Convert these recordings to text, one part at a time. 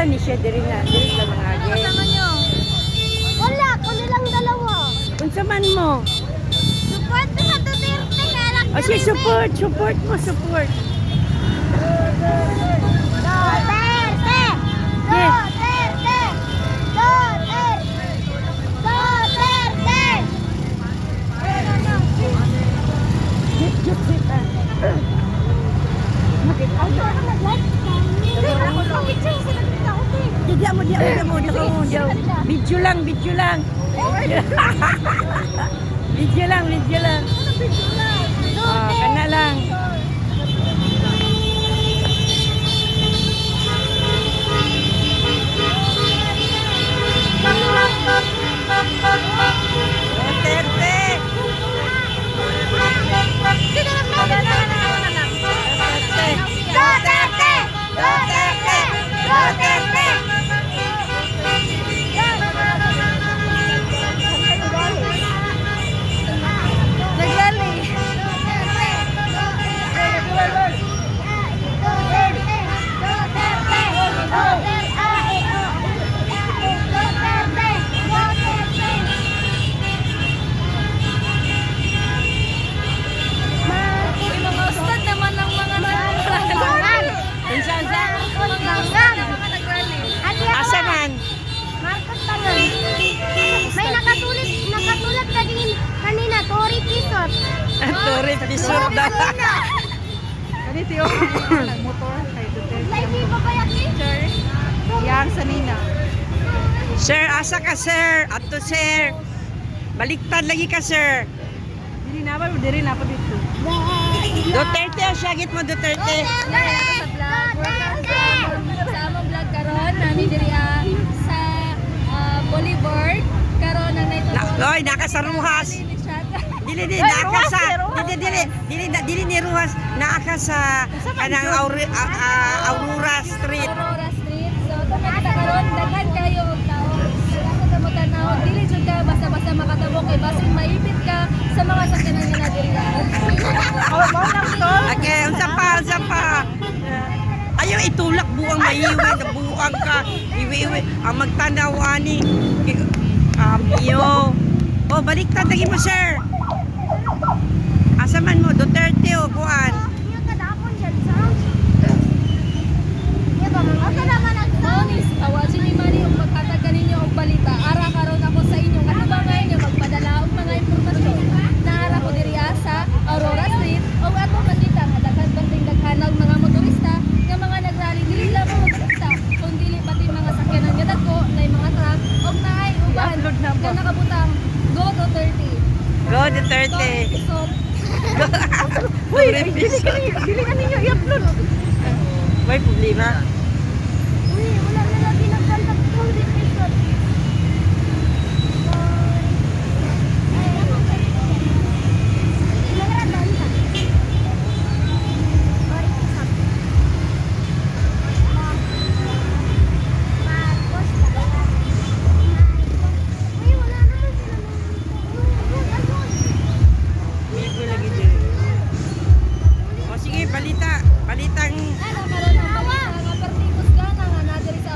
Asa ni siya diri na? Diri sa mga agi. Kasama nyo? Wala, kundi lang dalawa. Unsa man mo? Support na sa Duterte, kaya lang O si support mo, support. Duterte! Yes. Duterte! Duterte! Duterte! Video lang. Video lang. Ah, kana lang. Duterte. Asa man? Marcos tangan. May nakatulad kanina, Tori Pisot. Turit pisot daw. Ganito yung nagmotor kay Duterte. Live pa ba yan? Yang sa Nina. Sir, asa ka sir? Ato sir. Baliktad lagi ka sir. Dili na pa dito. Duterte, syagit mo Duterte. Sa among vlog karon nami diri sa Boulevard karon ang naito. Oy, naka sa Ruhas. Dili naka sa dili ni Ruhas, naka sa kanang Aurora Street. Aurora Street. So tumata karon daghan kayo og tao. Sa tamo-tanaw dili jud ka basta-basta makatabok kay basin maipit ka sa mga sakyanan nga diri. Okay, unsa pa? Ayaw itulak buang maiwi, buang ka. Iwi. Ang magtanaw ani. Iyo. Oh, baliktad lagi mo, sir. Asa man mo, Duterte o kuan? Niya kadapon dyan sa. Niya ba mga naman ang Monis, tawasin ni Mari ang pagkatagan ninyo og balita. Ara karon ako sa inyo katubangan niyo magpadala og mga impormasyon. Naara ko diri sa Aurora Street og ato makita nga daghan mga motorista nga mga nagrally dili lang mga motorista kun dili pati mga sakyanan nga dagko nay mga truck og naay uban nga nakabutang go to 30. Go, Duterte. Uy, dili ka ninyo i-upload. May problema. Uy, wala na lagi nagkantak 200 pesos. Bigo lagi dyan. O sige, balitang. Karon ang balita nga pertikus gana nga nadiri sa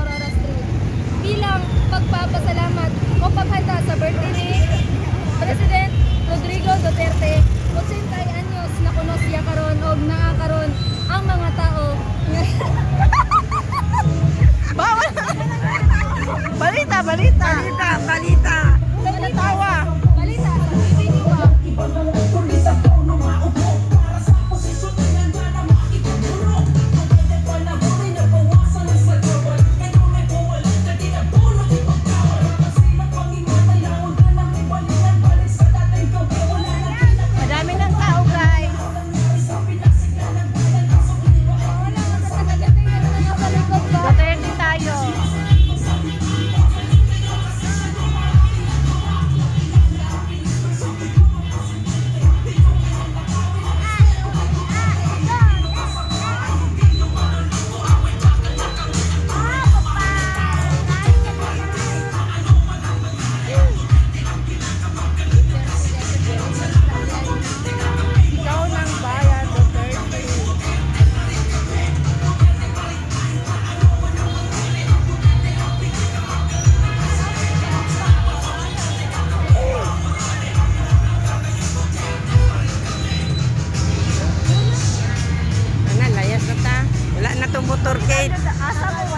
motorcade. Asa mo